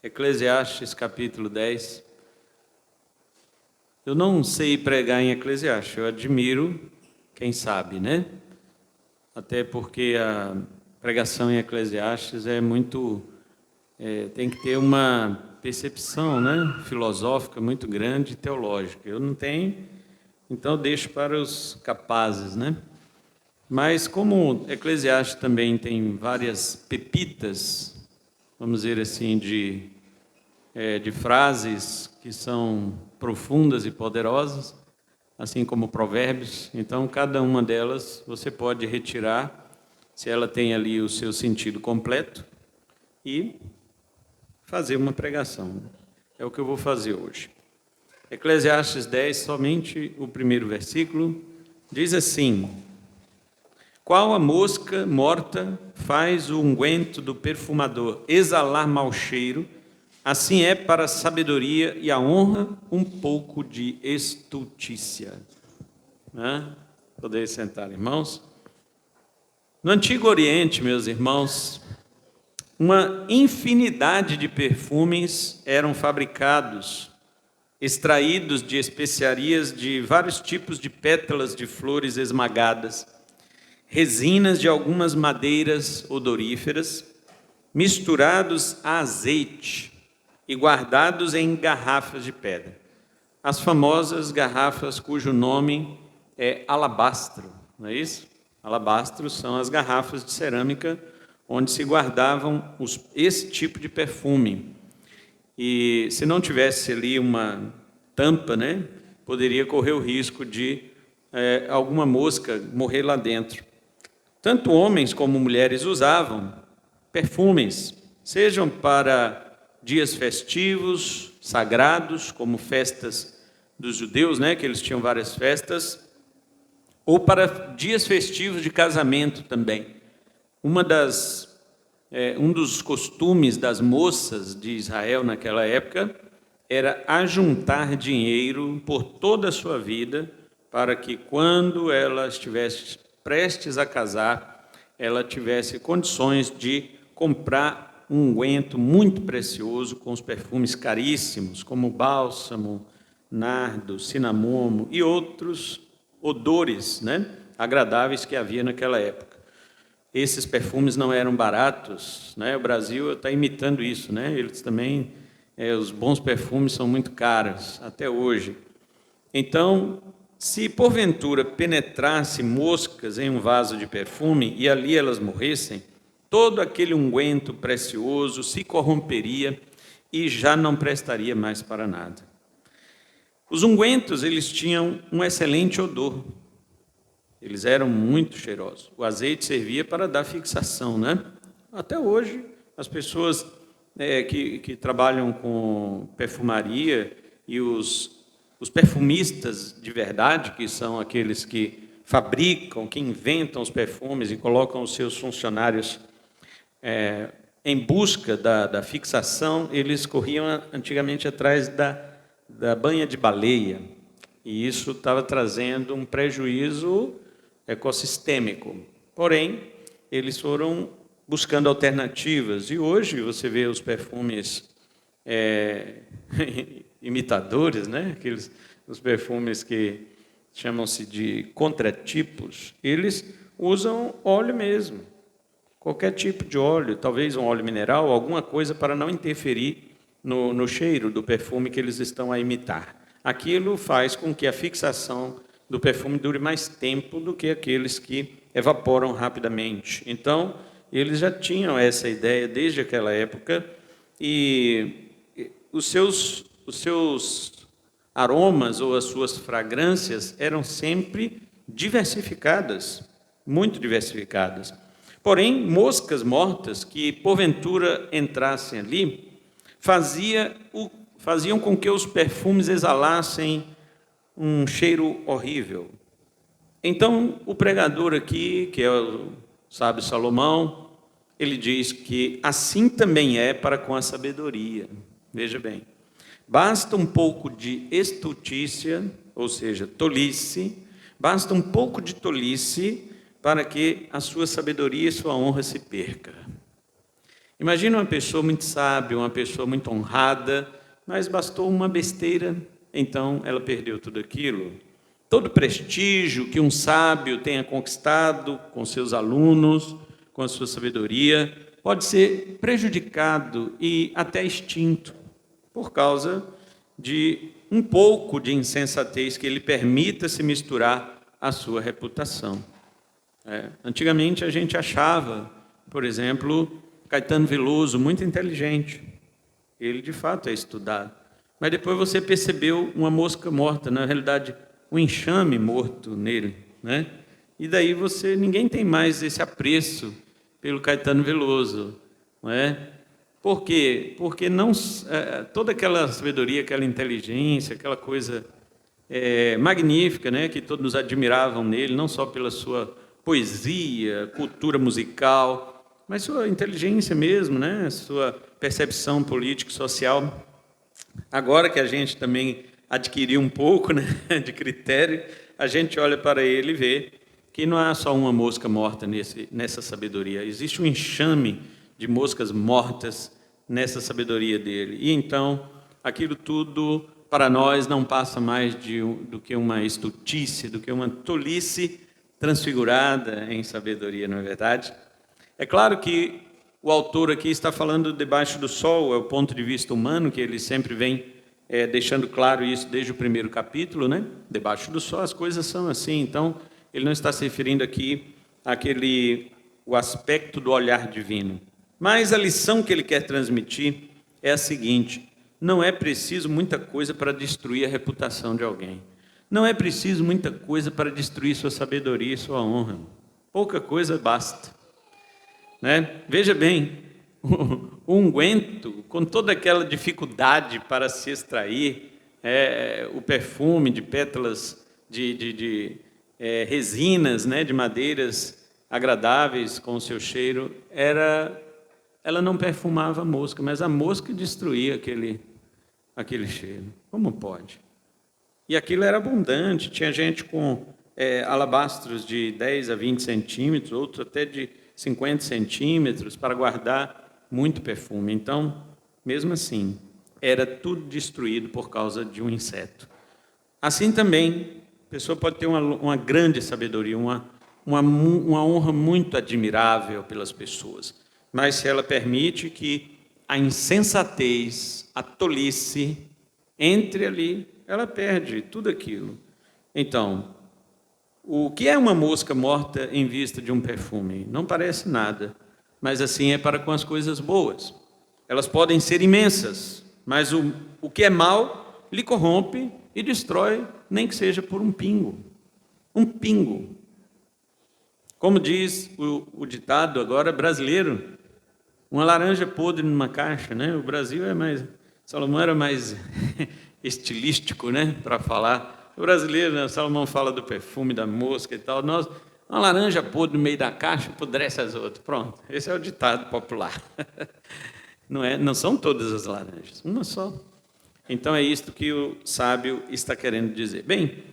Eclesiastes capítulo 10. Eu não sei pregar em Eclesiastes, eu admiro quem sabe, né? Até porque a pregação em Eclesiastes é muito... tem que ter uma percepção, né, filosófica muito grande e teológica. Eu não tenho, então eu deixo para os capazes, né? Mas como Eclesiastes também tem várias pepitas, vamos dizer assim, de frases que são profundas e poderosas, assim como Provérbios, então cada uma delas você pode retirar, se ela tem ali o seu sentido completo, e fazer uma pregação. É o que eu vou fazer hoje. Eclesiastes 10, somente o primeiro versículo, diz assim: qual a mosca morta faz o unguento do perfumador exalar mau cheiro, assim é para a sabedoria e a honra um pouco de estultícia. Podeis sentar, irmãos. No Antigo Oriente, meus irmãos, uma infinidade de perfumes eram fabricados, extraídos de especiarias de vários tipos de pétalas de flores esmagadas, resinas de algumas madeiras odoríferas, misturados a azeite e guardados em garrafas de pedra. As famosas garrafas cujo nome é alabastro, não é isso? Alabastro são as garrafas de cerâmica onde se guardavam esse tipo de perfume. E se não tivesse ali uma tampa, né, poderia correr o risco de alguma mosca morrer lá dentro. Tanto homens como mulheres usavam perfumes, sejam para dias festivos, sagrados, como festas dos judeus, né, que eles tinham várias festas, ou para dias festivos de casamento também. Um dos costumes das moças de Israel naquela época era ajuntar dinheiro por toda a sua vida, para que quando ela estivesse prestes a casar, ela tivesse condições de comprar um unguento muito precioso com os perfumes caríssimos, como bálsamo, nardo, cinamomo e outros odores, né, agradáveis que havia naquela época. Esses perfumes não eram baratos, né? O Brasil está imitando isso, né? Eles também, os bons perfumes são muito caros, até hoje. Então, se porventura penetrasse moscas em um vaso de perfume e ali elas morressem, todo aquele unguento precioso se corromperia e já não prestaria mais para nada. Os ungüentos, eles tinham um excelente odor. Eles eram muito cheirosos. O azeite servia para dar fixação, né? Até hoje, as pessoas que trabalham com perfumaria e os perfumistas de verdade, que são aqueles que fabricam, que inventam os perfumes e colocam os seus funcionários em busca da fixação, eles corriam antigamente atrás da banha de baleia. E isso estava trazendo um prejuízo ecossistêmico. Porém, eles foram buscando alternativas. E hoje você vê os perfumes imitadores, né? Os perfumes que chamam-se de contratipos, eles usam óleo mesmo. Qualquer tipo de óleo, talvez um óleo mineral, alguma coisa para não interferir no cheiro do perfume que eles estão a imitar. Aquilo faz com que a fixação do perfume dure mais tempo do que aqueles que evaporam rapidamente. Então, eles já tinham essa ideia desde aquela época e os seus aromas ou as suas fragrâncias eram sempre diversificadas, muito diversificadas. Porém, moscas mortas que porventura entrassem ali, faziam com que os perfumes exalassem um cheiro horrível. Então, o pregador aqui, que é o sábio Salomão, ele diz que assim também é para com a sabedoria. Veja bem, basta um pouco de estultícia, ou seja, tolice, basta um pouco de tolice para que a sua sabedoria e sua honra se perca. Imagina uma pessoa muito sábia, uma pessoa muito honrada, mas bastou uma besteira, então ela perdeu tudo aquilo. Todo prestígio que um sábio tenha conquistado com seus alunos, com a sua sabedoria, pode ser prejudicado e até extinto por causa de um pouco de insensatez que ele permita se misturar à sua reputação. Antigamente a gente achava, por exemplo, Caetano Veloso muito inteligente. Ele de fato é estudado. Mas depois você percebeu uma mosca morta, na realidade, um enxame morto nele, né? E daí ninguém tem mais esse apreço pelo Caetano Veloso, não é? Por quê? Porque toda aquela sabedoria, aquela inteligência, aquela coisa magnífica, né, que todos admiravam nele, não só pela sua poesia, cultura musical, mas sua inteligência mesmo, né, sua percepção político-social. Agora que a gente também adquiriu um pouco, né, de critério, a gente olha para ele e vê que não há só uma mosca morta nessa sabedoria, existe um enxame de moscas mortas nessa sabedoria dele. E então, aquilo tudo para nós não passa mais do que uma estultice, do que uma tolice transfigurada em sabedoria, não é verdade? É claro que o autor aqui está falando debaixo do sol, é o ponto de vista humano, que ele sempre vem deixando claro isso desde o primeiro capítulo, né? Debaixo do sol as coisas são assim, então ele não está se referindo aqui o aspecto do olhar divino. Mas a lição que ele quer transmitir é a seguinte: não é preciso muita coisa para destruir a reputação de alguém. Não é preciso muita coisa para destruir sua sabedoria e sua honra. Pouca coisa basta. Né? Veja bem, o unguento, com toda aquela dificuldade para se extrair, o perfume de pétalas de resinas, né, de madeiras agradáveis com o seu cheiro, ela não perfumava a mosca, mas a mosca destruía aquele cheiro. Como pode? E aquilo era abundante, tinha gente com alabastros de 10 a 20 centímetros, outros até de 50 centímetros, para guardar muito perfume. Então, mesmo assim, era tudo destruído por causa de um inseto. Assim também, a pessoa pode ter uma grande sabedoria, uma honra muito admirável pelas pessoas, mas se ela permite que a insensatez, a tolice, entre ali, ela perde tudo aquilo. Então, o que é uma mosca morta em vista de um perfume? Não parece nada, mas assim é para com as coisas boas. Elas podem ser imensas, mas o que é mal lhe corrompe e destrói, nem que seja por um pingo. Um pingo. Como diz o ditado agora brasileiro, uma laranja podre numa caixa, né? O Brasil Salomão era mais estilístico, né, para falar. O brasileiro, né, Salomão fala do perfume, da mosca e tal. Uma laranja podre no meio da caixa apodrece as outras. Pronto, esse é o ditado popular. Não são todas as laranjas, uma só. Então é isto que o sábio está querendo dizer. Bem,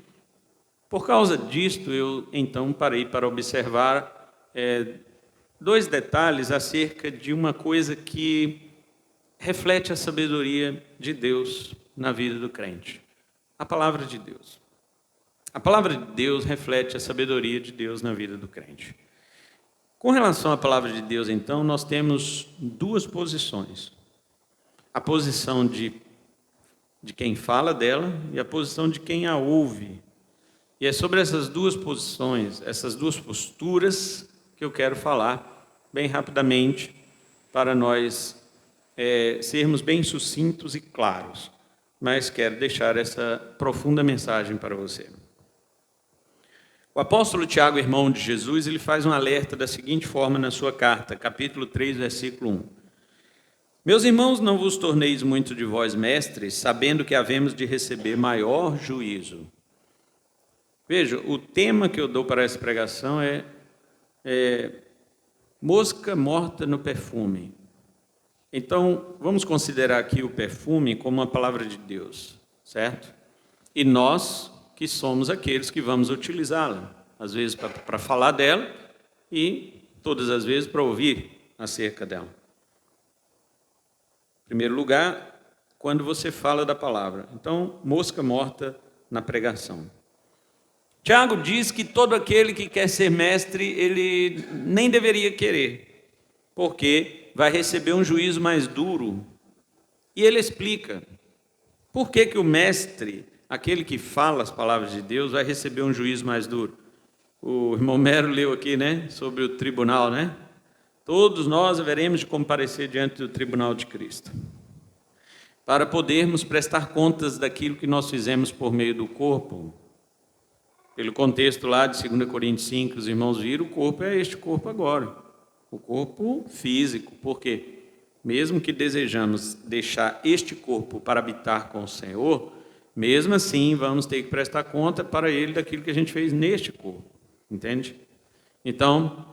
por causa disto, eu então parei para observar dois detalhes acerca de uma coisa que reflete a sabedoria de Deus na vida do crente. A palavra de Deus. A palavra de Deus reflete a sabedoria de Deus na vida do crente. Com relação à palavra de Deus, então, nós temos duas posições. A posição de quem fala dela e a posição de quem a ouve. E é sobre essas duas posições, essas duas posturas, que eu quero falar bem rapidamente, para nós sermos bem sucintos e claros. Mas quero deixar essa profunda mensagem para você. O apóstolo Tiago, irmão de Jesus, ele faz um alerta da seguinte forma na sua carta, capítulo 3, versículo 1. Meus irmãos, não vos torneis muito de vós mestres, sabendo que havemos de receber maior juízo. Veja, o tema que eu dou para essa pregação é mosca morta no perfume. Então, vamos considerar aqui o perfume como uma palavra de Deus, certo? E nós que somos aqueles que vamos utilizá-la, às vezes para falar dela e todas as vezes para ouvir acerca dela. primeiro lugar, quando você fala da palavra. Então, mosca morta na pregação. Tiago diz que todo aquele que quer ser mestre, ele nem deveria querer, porque vai receber um juízo mais duro. E ele explica por que o mestre, aquele que fala as palavras de Deus, vai receber um juízo mais duro. O irmão Mero leu aqui, né, sobre o tribunal, né? Todos nós haveremos de comparecer diante do tribunal de Cristo, para podermos prestar contas daquilo que nós fizemos por meio do corpo. Pelo contexto lá de 2 Coríntios 5, os irmãos viram, o corpo é este corpo agora, o corpo físico. Por quê? Mesmo que desejamos deixar este corpo para habitar com o Senhor, mesmo assim vamos ter que prestar conta para Ele daquilo que a gente fez neste corpo, entende? Então,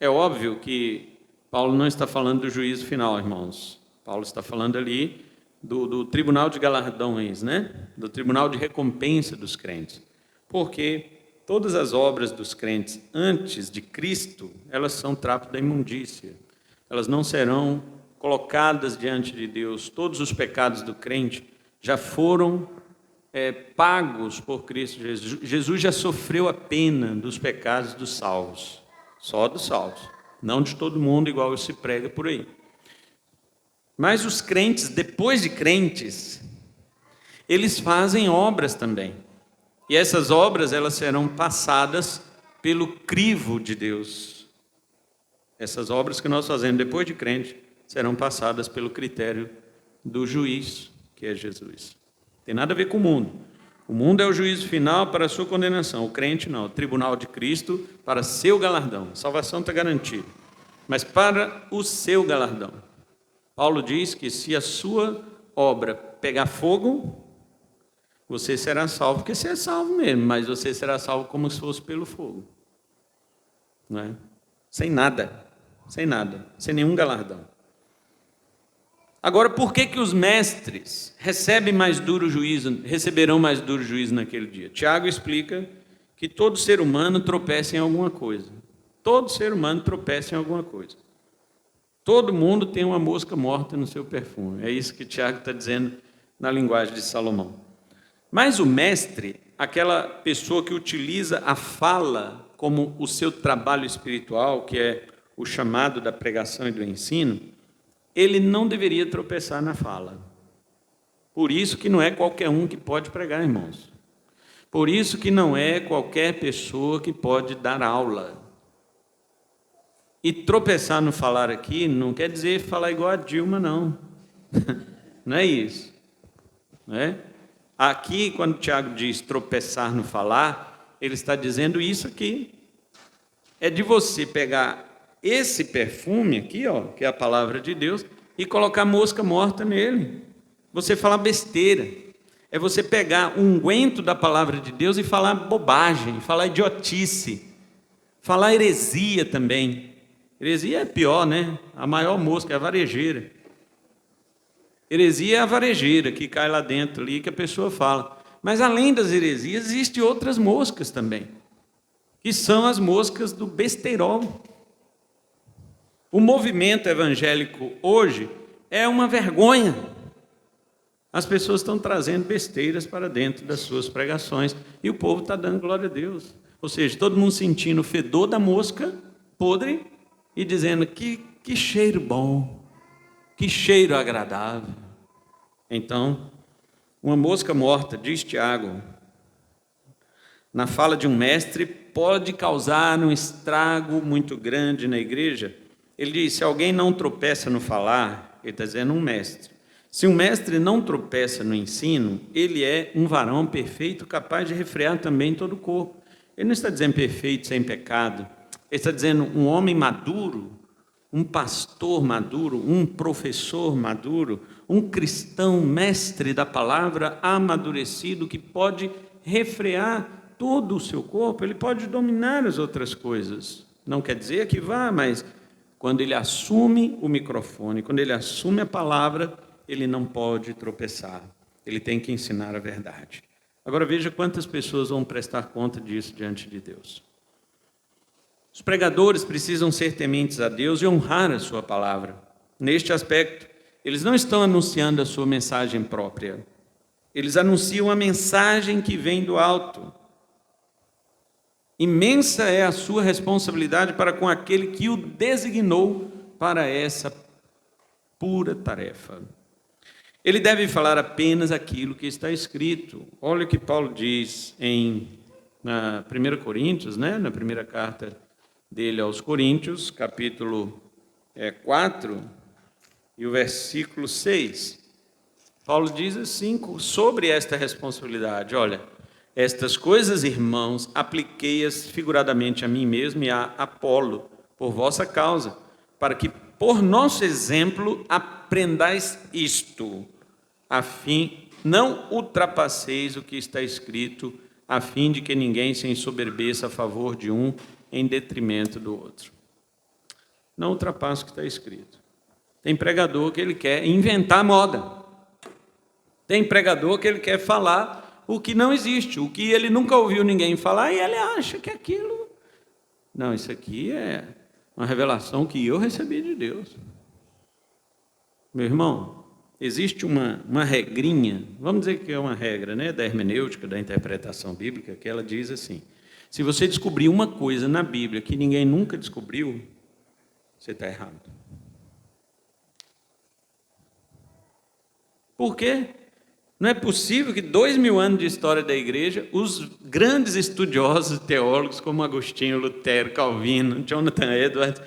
é óbvio que Paulo não está falando do juízo final, irmãos. Paulo está falando ali do tribunal de galardões, né? Do tribunal de recompensa dos crentes. Porque todas as obras dos crentes antes de Cristo, elas são trapo da imundícia. Elas não serão colocadas diante de Deus. Todos os pecados do crente já foram pagos por Cristo Jesus. Jesus já sofreu a pena dos pecados dos salvos. Só dos salvos. Não de todo mundo, igual se prega por aí. Mas os crentes, depois de crentes, eles fazem obras também. E essas obras, elas serão passadas pelo crivo de Deus. Essas obras que nós fazemos depois de crente, serão passadas pelo critério do juiz, que é Jesus. Tem nada a ver com o mundo. O mundo é o juízo final para a sua condenação. O crente não, o tribunal de Cristo para seu galardão. A salvação está garantida. Mas para o seu galardão. Paulo diz que se a sua obra pegar fogo, você será salvo, porque você é salvo mesmo, mas você será salvo como se fosse pelo fogo. Não é? Sem nada, sem nenhum galardão. Agora, por que os mestres receberão mais duro juízo naquele dia? Tiago explica que todo ser humano tropeça em alguma coisa. Todo ser humano tropeça em alguma coisa. Todo mundo tem uma mosca morta no seu perfume. É isso que Tiago está dizendo na linguagem de Salomão. Mas o mestre, aquela pessoa que utiliza a fala como o seu trabalho espiritual, que é o chamado da pregação e do ensino, ele não deveria tropeçar na fala. Por isso que não é qualquer um que pode pregar, irmãos. Por isso que não é qualquer pessoa que pode dar aula. E tropeçar no falar aqui não quer dizer falar igual a Dilma, não. Não é isso. Não é? Aqui, quando o Tiago diz tropeçar no falar, ele está dizendo isso aqui. É de você pegar esse perfume aqui, ó, que é a palavra de Deus, e colocar mosca morta nele. Você falar besteira. É você pegar o unguento da palavra de Deus e falar bobagem, falar idiotice, falar heresia também. Heresia é pior, né? A maior mosca é a varejeira. Heresia é a varejeira que cai lá dentro, ali, que a pessoa fala. Mas além das heresias, existem outras moscas também, que são as moscas do besteirol. O movimento evangélico hoje é uma vergonha. As pessoas estão trazendo besteiras para dentro das suas pregações e o povo está dando glória a Deus. Ou seja, todo mundo sentindo o fedor da mosca podre e dizendo que cheiro bom, que cheiro agradável. Então, uma mosca morta, diz Tiago, na fala de um mestre, pode causar um estrago muito grande na igreja. Ele diz, se alguém não tropeça no falar, ele está dizendo um mestre. Se um mestre não tropeça no ensino, ele é um varão perfeito, capaz de refrear também todo o corpo. Ele não está dizendo perfeito, sem pecado. Ele está dizendo um homem maduro, um pastor maduro, um professor maduro, um cristão mestre da palavra amadurecido que pode refrear todo o seu corpo, ele pode dominar as outras coisas. Não quer dizer que vá, mas quando ele assume o microfone, quando ele assume a palavra, ele não pode tropeçar. Ele tem que ensinar a verdade. Agora veja quantas pessoas vão prestar conta disso diante de Deus. Os pregadores precisam ser tementes a Deus e honrar a sua palavra. Neste aspecto, Eles não estão anunciando a sua mensagem própria. Eles anunciam a mensagem que vem do alto. Imensa é a sua responsabilidade para com aquele que o designou para essa pura tarefa. Ele deve falar apenas aquilo que está escrito. Olha o que Paulo diz na 1 Coríntios, na primeira carta dele aos Coríntios, capítulo 4, e o versículo 6. Paulo diz assim sobre esta responsabilidade: olha, estas coisas, irmãos, apliquei-as figuradamente a mim mesmo e a Apolo, por vossa causa, para que por nosso exemplo aprendais isto, a fim não ultrapasseis o que está escrito, a fim de que ninguém se ensoberbeça a favor de um em detrimento do outro. Não ultrapasse o que está escrito. Tem pregador que ele quer inventar moda. Tem pregador que ele quer falar o que não existe, o que ele nunca ouviu ninguém falar, e ele acha que aquilo... Não, isso aqui é uma revelação que eu recebi de Deus. Meu irmão, existe uma regrinha, vamos dizer que é uma regra, da hermenêutica, da interpretação bíblica, que ela diz assim: se você descobrir uma coisa na Bíblia que ninguém nunca descobriu, você está errado. Por quê? Não é possível que 2000 anos de história da igreja, os grandes estudiosos teólogos como Agostinho, Lutero, Calvino, Jonathan Edwards,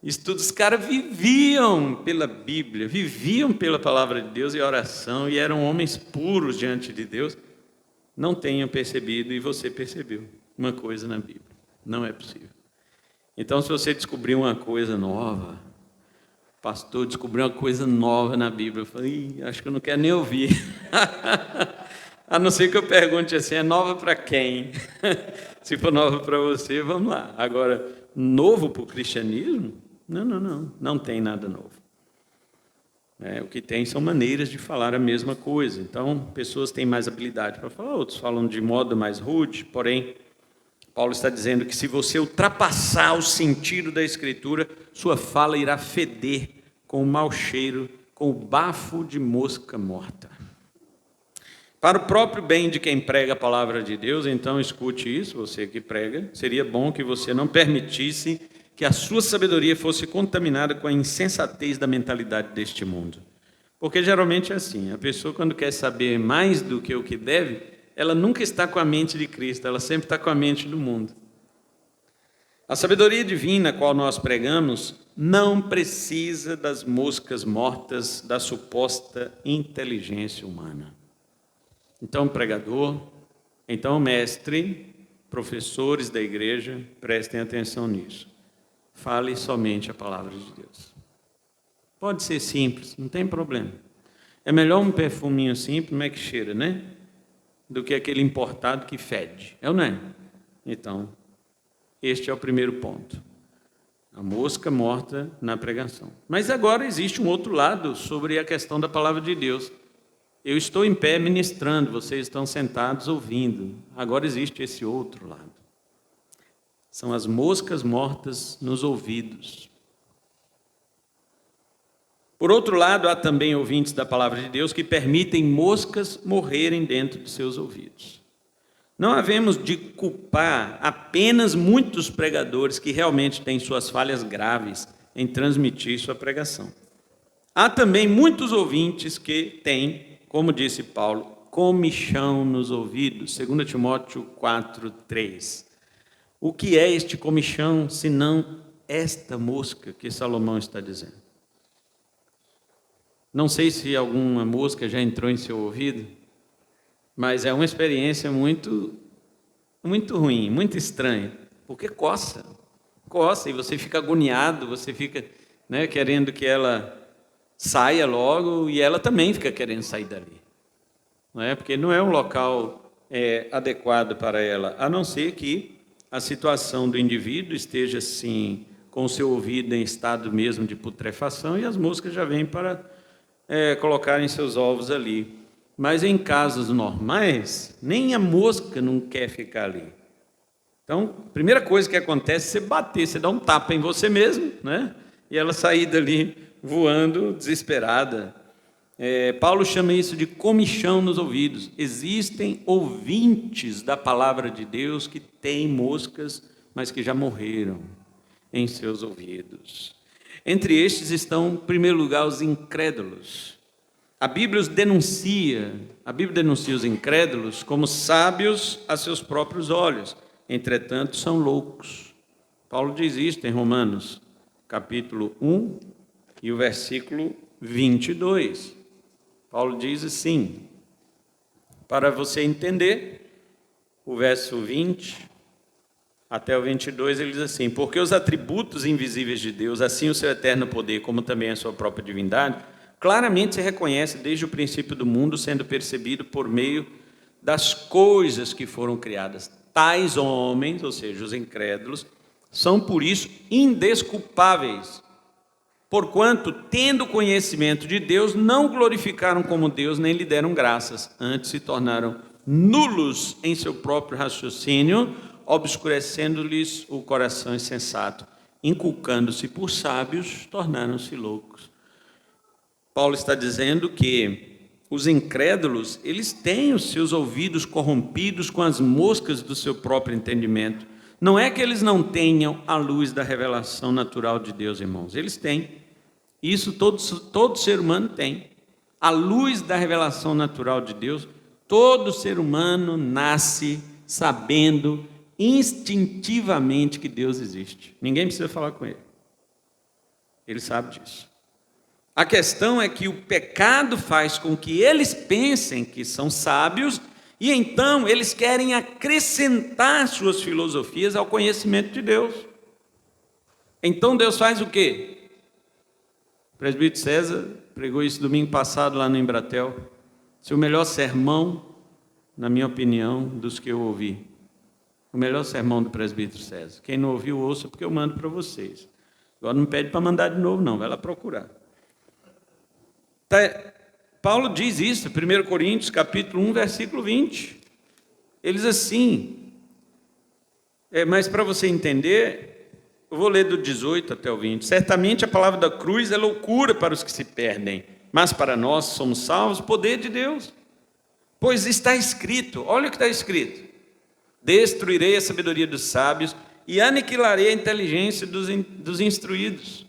os caras viviam pela Bíblia, viviam pela palavra de Deus e oração, e eram homens puros diante de Deus, não tenham percebido, e você percebeu, uma coisa na Bíblia. Não é possível. Então, se você descobrir uma coisa nova, pastor, descobriu uma coisa nova na Bíblia, eu falei, acho que eu não quero nem ouvir. A não ser que eu pergunte assim, é nova para quem? Se for nova para você, vamos lá. Agora, novo para o cristianismo? Não tem nada novo. O que tem são maneiras de falar a mesma coisa. Então, pessoas têm mais habilidade para falar, outros falam de modo mais rude, porém, Paulo está dizendo que se você ultrapassar o sentido da Escritura, sua fala irá feder com o mau cheiro, com o bafo de mosca morta. Para o próprio bem de quem prega a palavra de Deus, então escute isso, você que prega, seria bom que você não permitisse que a sua sabedoria fosse contaminada com a insensatez da mentalidade deste mundo. Porque geralmente é assim, a pessoa quando quer saber mais do que o que deve, ela nunca está com a mente de Cristo, ela sempre está com a mente do mundo. A sabedoria divina a qual nós pregamos não precisa das moscas mortas da suposta inteligência humana. Então, pregador, então, mestre, professores da igreja, prestem atenção nisso. Fale somente a palavra de Deus. Pode ser simples, não tem problema. É melhor um perfuminho simples, como é que cheira, do que aquele importado que fede. É ou não é? Então, este é o primeiro ponto. A mosca morta na pregação. Mas agora existe um outro lado sobre a questão da palavra de Deus. Eu estou em pé ministrando, vocês estão sentados ouvindo. Agora existe esse outro lado. São as moscas mortas nos ouvidos. Por outro lado, há também ouvintes da palavra de Deus que permitem moscas morrerem dentro de seus ouvidos. Não havemos de culpar apenas muitos pregadores que realmente têm suas falhas graves em transmitir sua pregação. Há também muitos ouvintes que têm, como disse Paulo, comichão nos ouvidos, 2 Timóteo 4:3. O que é este comichão, senão esta mosca que Salomão está dizendo? Não sei se alguma mosca já entrou em seu ouvido, mas é uma experiência muito ruim, muito estranha, porque coça, e você fica agoniado, você fica querendo que ela saia logo, e ela também fica querendo sair dali, porque não é um local adequado para ela, a não ser que a situação do indivíduo esteja assim, com o seu ouvido em estado mesmo de putrefação, e as moscas já vêm para colocarem seus ovos ali. Mas em casos normais, nem a mosca não quer ficar ali. Então, a primeira coisa que acontece é você bater, você dá um tapa em você mesmo, e ela sair dali voando desesperada. Paulo chama isso de comichão nos ouvidos. Existem ouvintes da palavra de Deus que têm moscas, mas que já morreram em seus ouvidos. Entre estes estão, em primeiro lugar, os incrédulos. A Bíblia denuncia os incrédulos como sábios a seus próprios olhos, entretanto são loucos. Paulo diz isto em Romanos, capítulo 1 e o versículo 22. Paulo diz assim, para você entender, o verso 20 até o 22, ele diz assim: porque os atributos invisíveis de Deus, assim o seu eterno poder, como também a sua própria divindade, claramente se reconhece desde o princípio do mundo, sendo percebido por meio das coisas que foram criadas. Tais homens, ou seja, os incrédulos, são por isso indesculpáveis, porquanto, tendo conhecimento de Deus, não glorificaram como Deus, nem lhe deram graças, antes se tornaram nulos em seu próprio raciocínio, obscurecendo-lhes o coração insensato, inculcando-se por sábios, tornaram-se loucos. Paulo está dizendo que os incrédulos, eles têm os seus ouvidos corrompidos com as moscas do seu próprio entendimento. Não é que eles não tenham a luz da revelação natural de Deus, irmãos, eles têm. Isso todo ser humano tem. A luz da revelação natural de Deus, todo ser humano nasce sabendo instintivamente que Deus existe. Ninguém precisa falar com ele. Ele sabe disso. A questão é que o pecado faz com que eles pensem que são sábios e então eles querem acrescentar suas filosofias ao conhecimento de Deus. Então Deus faz o quê? O presbítero César pregou isso domingo passado lá no Embratel. Esse é o melhor sermão, na minha opinião, dos que eu ouvi. O melhor sermão do presbítero César. Quem não ouviu, ouça, porque eu mando para vocês. Agora não pede para mandar de novo, não. Vai lá procurar. Paulo diz isso, 1 Coríntios, capítulo 1, versículo 20. Ele diz assim, mas para você entender, eu vou ler do 18 até o 20. Certamente a palavra da cruz é loucura para os que se perdem, mas para nós que somos salvos, poder de Deus. Pois está escrito, olha o que está escrito: destruirei a sabedoria dos sábios e aniquilarei a inteligência dos instruídos.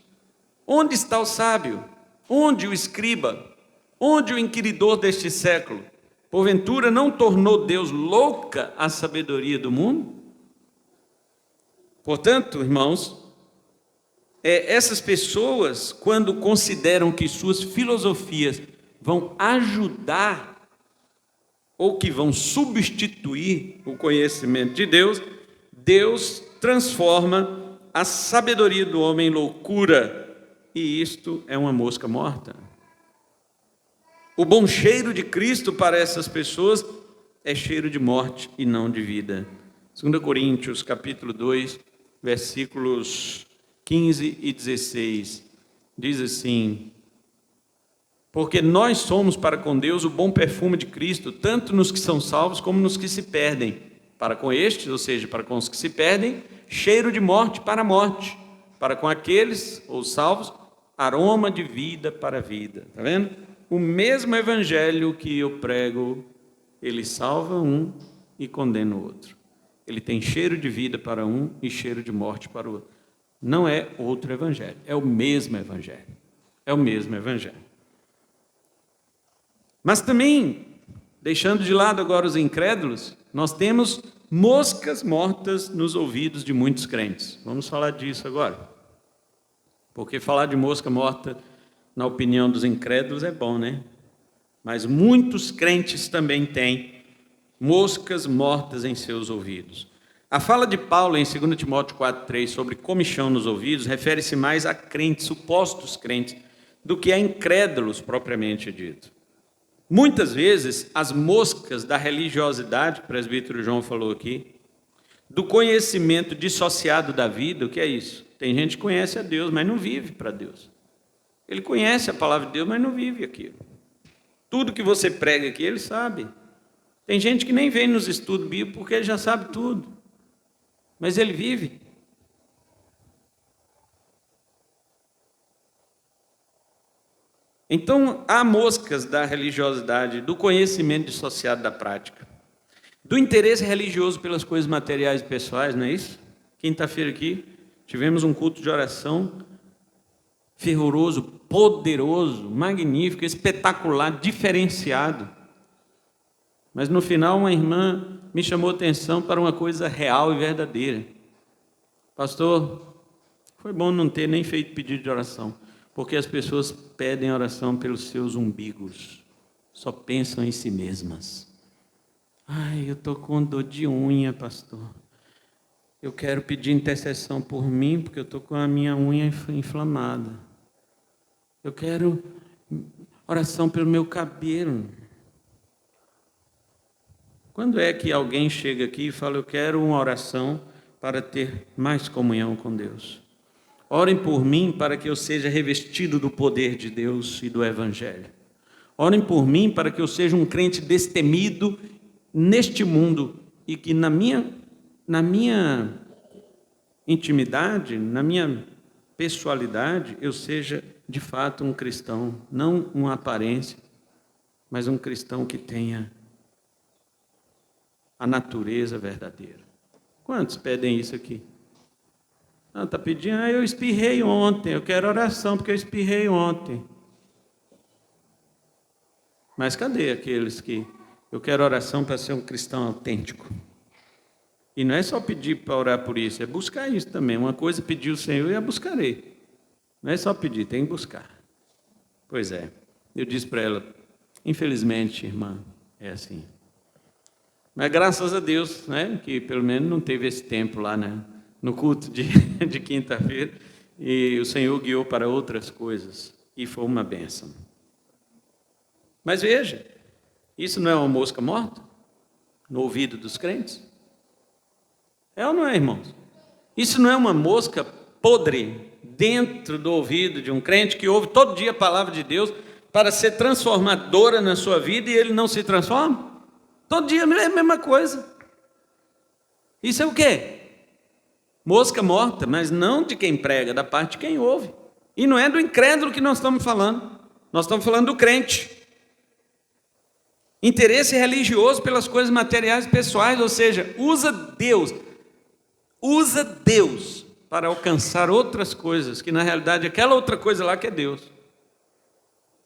Onde está o sábio? Onde o escriba? Onde o inquiridor deste século? Porventura não tornou Deus louca a sabedoria do mundo? Portanto, irmãos, essas pessoas, quando consideram que suas filosofias vão ajudar ou que vão substituir o conhecimento de Deus, Deus transforma a sabedoria do homem em loucura, e isto é uma mosca morta. O bom cheiro de Cristo para essas pessoas é cheiro de morte e não de vida. 2 Coríntios, capítulo 2, versículos 15 e 16, diz assim: porque nós somos para com Deus o bom perfume de Cristo, tanto nos que são salvos como nos que se perdem. Para com estes, ou seja, para com os que se perdem, cheiro de morte para a morte. Para com aqueles, os salvos, aroma de vida para a vida. Está vendo? O mesmo evangelho que eu prego, ele salva um e condena o outro. Ele tem cheiro de vida para um e cheiro de morte para o outro. Não é outro evangelho, é o mesmo evangelho. É o mesmo evangelho. Mas também, deixando de lado agora os incrédulos, nós temos moscas mortas nos ouvidos de muitos crentes. Vamos falar disso agora. Porque falar de mosca morta, na opinião dos incrédulos, é bom, né? Mas muitos crentes também têm moscas mortas em seus ouvidos. A fala de Paulo em 2 Timóteo 4,3 sobre comichão nos ouvidos refere-se mais a crentes, supostos crentes, do que a incrédulos propriamente dito. Muitas vezes, as moscas da religiosidade, que o presbítero João falou aqui, do conhecimento dissociado da vida, o que é isso? Tem gente que conhece a Deus, mas não vive para Deus. Ele conhece a palavra de Deus, mas não vive aquilo. Tudo que você prega aqui, ele sabe. Tem gente que nem vem nos estudos bíblicos porque ele já sabe tudo. Mas ele vive. Então, há moscas da religiosidade, do conhecimento dissociado da prática, do interesse religioso pelas coisas materiais e pessoais, não é isso? Quinta-feira aqui, tivemos um culto de oração fervoroso, poderoso, magnífico, espetacular, diferenciado. Mas no final, uma irmã me chamou a atenção para uma coisa real e verdadeira. Pastor, foi bom não ter nem feito pedido de oração, porque as pessoas pedem oração pelos seus umbigos, só pensam em si mesmas. Ai, eu estou com dor de unha, pastor. Eu quero pedir intercessão por mim, porque eu estou com a minha unha inflamada. Eu quero oração pelo meu cabelo. Quando é que alguém chega aqui e fala, eu quero uma oração para ter mais comunhão com Deus? Orem por mim para que eu seja revestido do poder de Deus e do Evangelho. Orem por mim para que eu seja um crente destemido neste mundo e que na minha intimidade, na minha pessoalidade, eu seja de fato um cristão, não uma aparência, mas um cristão que tenha a natureza verdadeira. Quantos pedem isso aqui? Ah, está pedindo, eu espirrei ontem, eu quero oração porque eu espirrei ontem. Mas cadê aqueles que eu quero oração para ser um cristão autêntico? E não é só pedir para orar por isso, é buscar isso também. Uma coisa é pedir o Senhor e a buscarei. Não é só pedir, tem que buscar. Pois é, eu disse para ela, infelizmente, irmã, é assim. Mas graças a Deus, né, que pelo menos não teve esse tempo lá, né, no culto de quinta-feira, e o Senhor guiou para outras coisas, e foi uma bênção. Mas veja, isso não é uma mosca morta no ouvido dos crentes? É ou não é, irmãos? Isso não é uma mosca podre dentro do ouvido de um crente que ouve todo dia a palavra de Deus para ser transformadora na sua vida e ele não se transforma? Todo dia é a mesma coisa. Isso é o quê? Mosca morta, mas não de quem prega, da parte de quem ouve. E não é do incrédulo que nós estamos falando. Nós estamos falando do crente. Interesse religioso pelas coisas materiais e pessoais, ou seja, usa Deus para alcançar outras coisas, que na realidade aquela outra coisa lá que é Deus.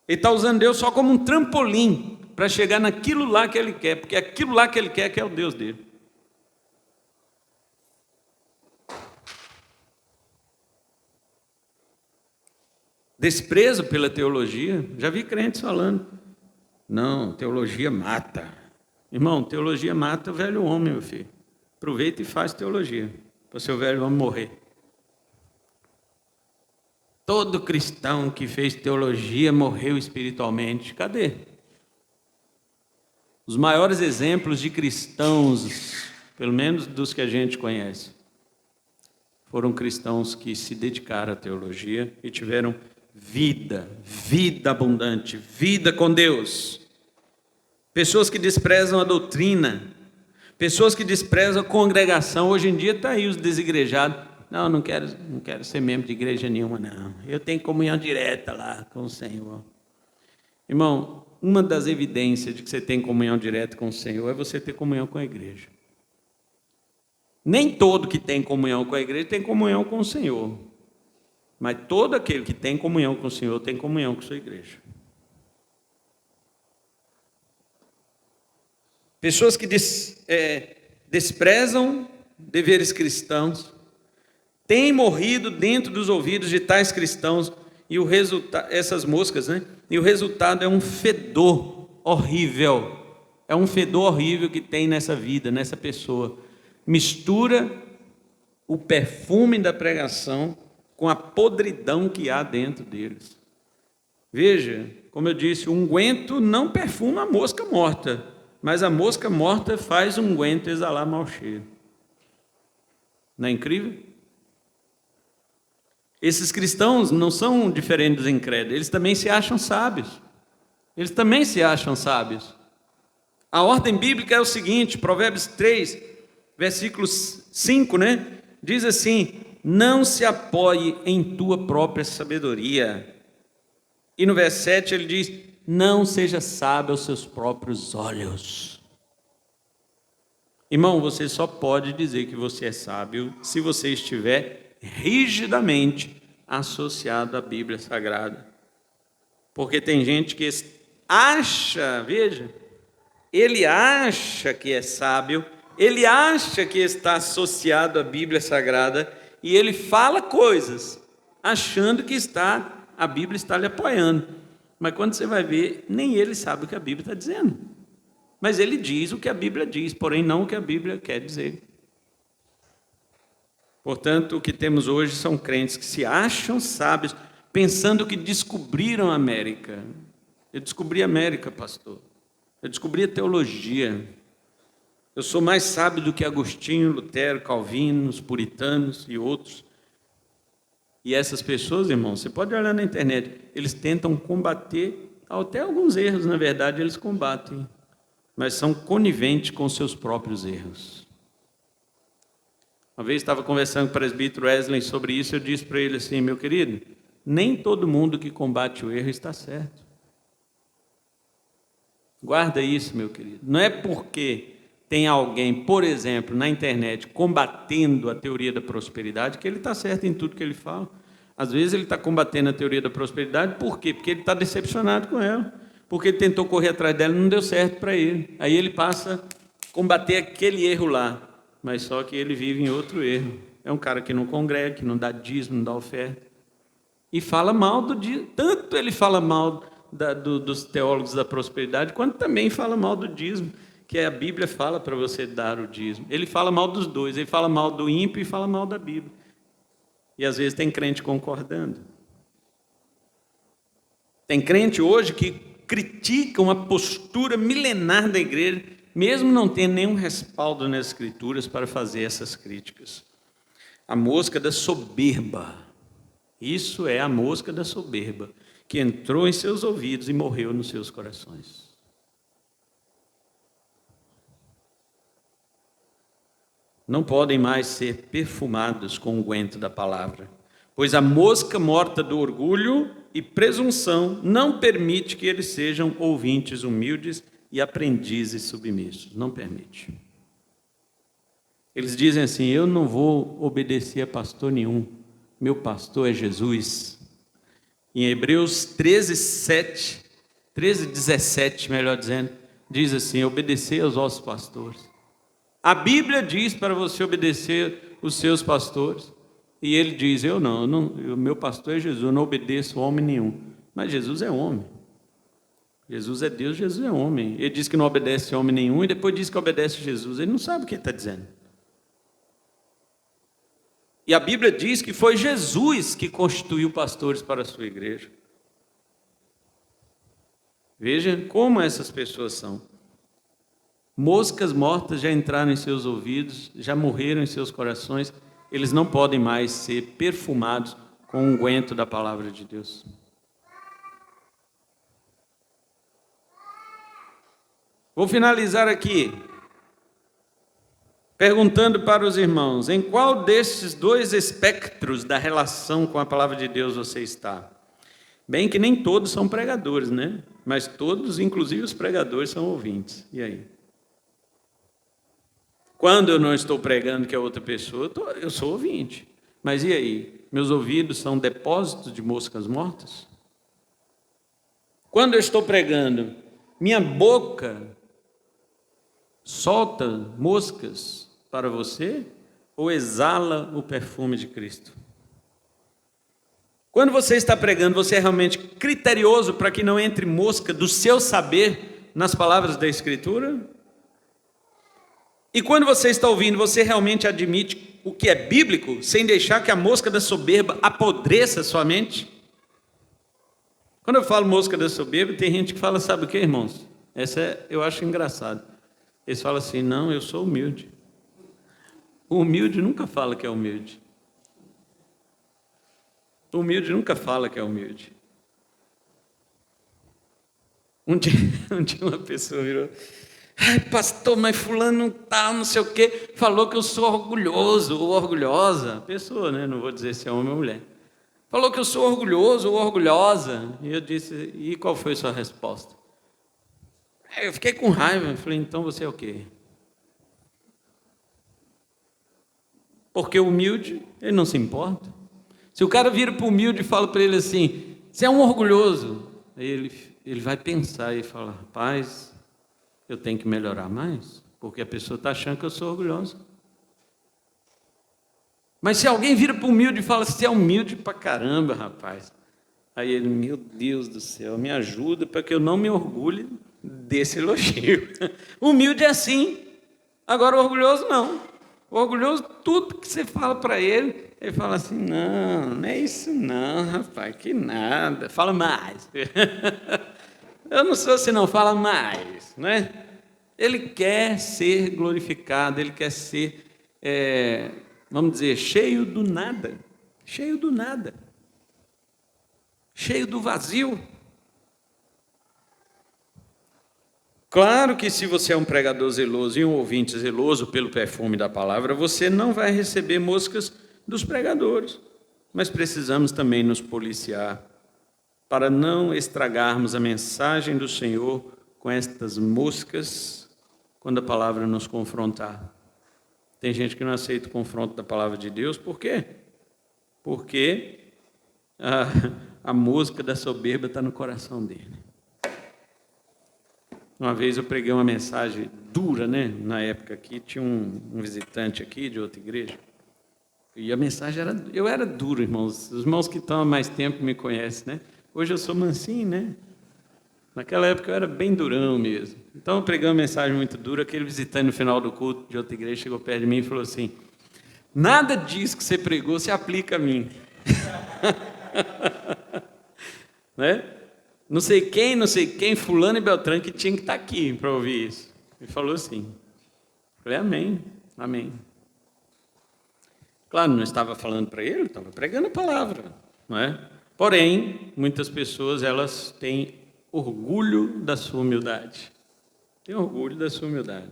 Ele está usando Deus só como um trampolim para chegar naquilo lá que ele quer, porque aquilo lá que ele quer que é o Deus dele. Desprezo pela teologia, já vi crentes falando, não, teologia mata. Irmão, teologia mata o velho homem, meu filho. Aproveita e faz teologia, para o seu velho homem morrer. Todo cristão que fez teologia morreu espiritualmente. Cadê? Os maiores exemplos de cristãos, pelo menos dos que a gente conhece, foram cristãos que se dedicaram à teologia e tiveram vida abundante, vida com Deus. Pessoas que desprezam a doutrina, pessoas que desprezam a congregação. Hoje em dia está aí os desigrejados. Não quero ser membro de igreja nenhuma, não. Eu tenho comunhão direta lá com o Senhor. Irmão, uma das evidências de que você tem comunhão direta com o Senhor é você ter comunhão com a igreja. Nem todo que tem comunhão com a igreja tem comunhão com o Senhor. Mas todo aquele que tem comunhão com o Senhor tem comunhão com a sua igreja. Pessoas que desprezam deveres cristãos têm morrido dentro dos ouvidos de tais cristãos e o resultado, essas moscas, né? E o resultado é um fedor horrível. É um fedor horrível que tem nessa vida, nessa pessoa. Mistura o perfume da pregação com a podridão que há dentro deles. Veja, como eu disse, o unguento não perfuma a mosca morta, mas a mosca morta faz o unguento exalar mau cheiro. Não é incrível? Esses cristãos não são diferentes dos incrédulos, eles também se acham sábios. Eles também se acham sábios. A ordem bíblica é o seguinte, Provérbios 3, versículo 5, né? Diz assim: não se apoie em tua própria sabedoria. E no verso 7 ele diz: não seja sábio aos seus próprios olhos. Irmão, você só pode dizer que você é sábio se você estiver rigidamente associado à Bíblia Sagrada. Porque tem gente que acha, veja, ele acha que é sábio, ele acha que está associado à Bíblia Sagrada e ele fala coisas achando que a Bíblia está lhe apoiando. Mas quando você vai ver, nem ele sabe o que a Bíblia está dizendo. Mas ele diz o que a Bíblia diz, porém não o que a Bíblia quer dizer. Portanto, o que temos hoje são crentes que se acham sábios, pensando que descobriram a América. Eu descobri a América, pastor. Eu descobri a teologia. Eu sou mais sábio do que Agostinho, Lutero, Calvino, os puritanos e outros. E essas pessoas, irmãos, você pode olhar na internet, eles tentam combater, até alguns erros, na verdade, eles combatem, mas são coniventes com seus próprios erros. Uma vez estava conversando com o presbítero Wesley sobre isso, eu disse para ele assim: meu querido, nem todo mundo que combate o erro está certo. Guarda isso, meu querido. Não é porque tem alguém, por exemplo, na internet, combatendo a teoria da prosperidade, que ele está certo em tudo que ele fala. Às vezes ele está combatendo a teoria da prosperidade, por quê? Porque ele está decepcionado com ela, porque ele tentou correr atrás dela e não deu certo para ele. Aí ele passa a combater aquele erro lá, mas só que ele vive em outro erro. É um cara que não congrega, que não dá dízimo, não dá oferta. E fala mal do dízimo. Tanto ele fala mal dos teólogos da prosperidade, quanto também fala mal do dízimo, que a Bíblia fala para você dar o dízimo. Ele fala mal dos dois, ele fala mal do ímpio e fala mal da Bíblia. E às vezes tem crente concordando. Tem crente hoje que critica uma postura milenar da igreja, mesmo não tendo nenhum respaldo nas Escrituras para fazer essas críticas. A mosca da soberba. Isso é a mosca da soberba, que entrou em seus ouvidos e morreu nos seus corações. Não podem mais ser perfumados com o unguento da palavra, pois a mosca morta do orgulho e presunção não permite que eles sejam ouvintes humildes e aprendizes submissos. Não permite. Eles dizem assim: eu não vou obedecer a pastor nenhum, meu pastor é Jesus. Em Hebreus 13:17, melhor dizendo, diz assim: obedecei aos vossos pastores. A Bíblia diz para você obedecer os seus pastores, e ele diz: o meu pastor é Jesus, eu não obedeço homem nenhum. Mas Jesus é homem. Jesus é Deus, Jesus é homem. Ele diz que não obedece homem nenhum e depois diz que obedece Jesus. Ele não sabe o que ele está dizendo. E a Bíblia diz que foi Jesus que constituiu pastores para a sua igreja. Veja como essas pessoas são. Moscas mortas já entraram em seus ouvidos, já morreram em seus corações. Eles não podem mais ser perfumados com o unguento da palavra de Deus. Vou finalizar aqui perguntando para os irmãos: em qual desses dois espectros da relação com a palavra de Deus você está? Bem que nem todos são pregadores, né? Mas todos, inclusive os pregadores, são ouvintes. E aí? Quando eu não estou pregando que é outra pessoa, eu sou ouvinte. Mas e aí? Meus ouvidos são depósitos de moscas mortas? Quando eu estou pregando, minha boca solta moscas para você ou exala o perfume de Cristo? Quando você está pregando, você é realmente criterioso para que não entre mosca do seu saber nas palavras da Escritura? E quando você está ouvindo, você realmente admite o que é bíblico, sem deixar que a mosca da soberba apodreça sua mente? Quando eu falo mosca da soberba, tem gente que fala, sabe o que, irmãos? Eu acho engraçado. Eles falam assim: não, eu sou humilde. O humilde nunca fala que é humilde. O humilde nunca fala que é humilde. Um dia uma pessoa virou: ai, pastor, mas fulano tal, não sei o quê, falou que eu sou orgulhoso ou orgulhosa. Pessoa, né? Não vou dizer se é homem ou mulher. Falou que eu sou orgulhoso ou orgulhosa. E eu disse, e qual foi a sua resposta? Eu fiquei com raiva. Eu falei, então você é o quê? Porque o humilde, ele não se importa. Se o cara vira para o humilde e fala para ele assim, você é um orgulhoso, aí ele vai pensar e falar, rapaz, eu tenho que melhorar mais, porque a pessoa está achando que eu sou orgulhoso. Mas se alguém vira para o humilde e fala, você é humilde pra caramba, rapaz. Aí ele, meu Deus do céu, me ajuda para que eu não me orgulhe desse elogio. O humilde é assim, agora o orgulhoso não. O orgulhoso, tudo que você fala para ele, ele fala assim, não é isso não, rapaz, que nada, fala mais. Eu não sou assim não, fala mais, né? Ele quer ser glorificado, ele quer ser, vamos dizer, cheio do nada, cheio do vazio. Claro que se você é um pregador zeloso e um ouvinte zeloso pelo perfume da palavra, você não vai receber moscas dos pregadores. Mas precisamos também nos policiar para não estragarmos a mensagem do Senhor com estas moscas quando a palavra nos confrontar. Tem gente que não aceita o confronto da palavra de Deus, por quê? Porque a mosca da soberba está no coração dele. Uma vez eu preguei uma mensagem dura, né? Na época aqui, tinha um visitante aqui de outra igreja. E a mensagem eu era duro, irmãos. Os irmãos que estão há mais tempo me conhecem, né? Hoje eu sou mansinho, né? Naquela época eu era bem durão mesmo. Então eu preguei uma mensagem muito dura. Aquele visitante no final do culto de outra igreja chegou perto de mim e falou assim, nada disso que você pregou se aplica a mim. Né? Não sei quem, fulano e Beltrano, que tinha que estar aqui para ouvir isso. Ele falou assim. Falei, amém. Claro, não estava falando para ele, estava pregando a palavra, não é? Porém, muitas pessoas, elas têm orgulho da sua humildade. Tem orgulho da sua humildade.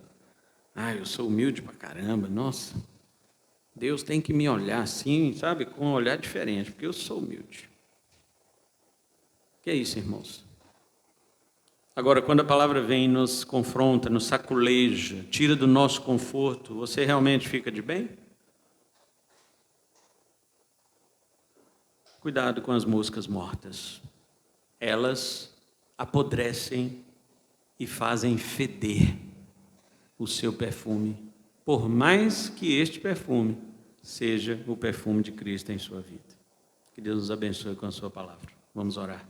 Eu sou humilde pra caramba, nossa. Deus tem que me olhar assim, sabe, com um olhar diferente, porque eu sou humilde. Que é isso, irmãos? Agora, quando a palavra vem e nos confronta, nos saculeja, tira do nosso conforto, você realmente fica de bem? Cuidado com as moscas mortas. Elas apodrecem e fazem feder o seu perfume, por mais que este perfume seja o perfume de Cristo em sua vida. Que Deus nos abençoe com a sua palavra. Vamos orar.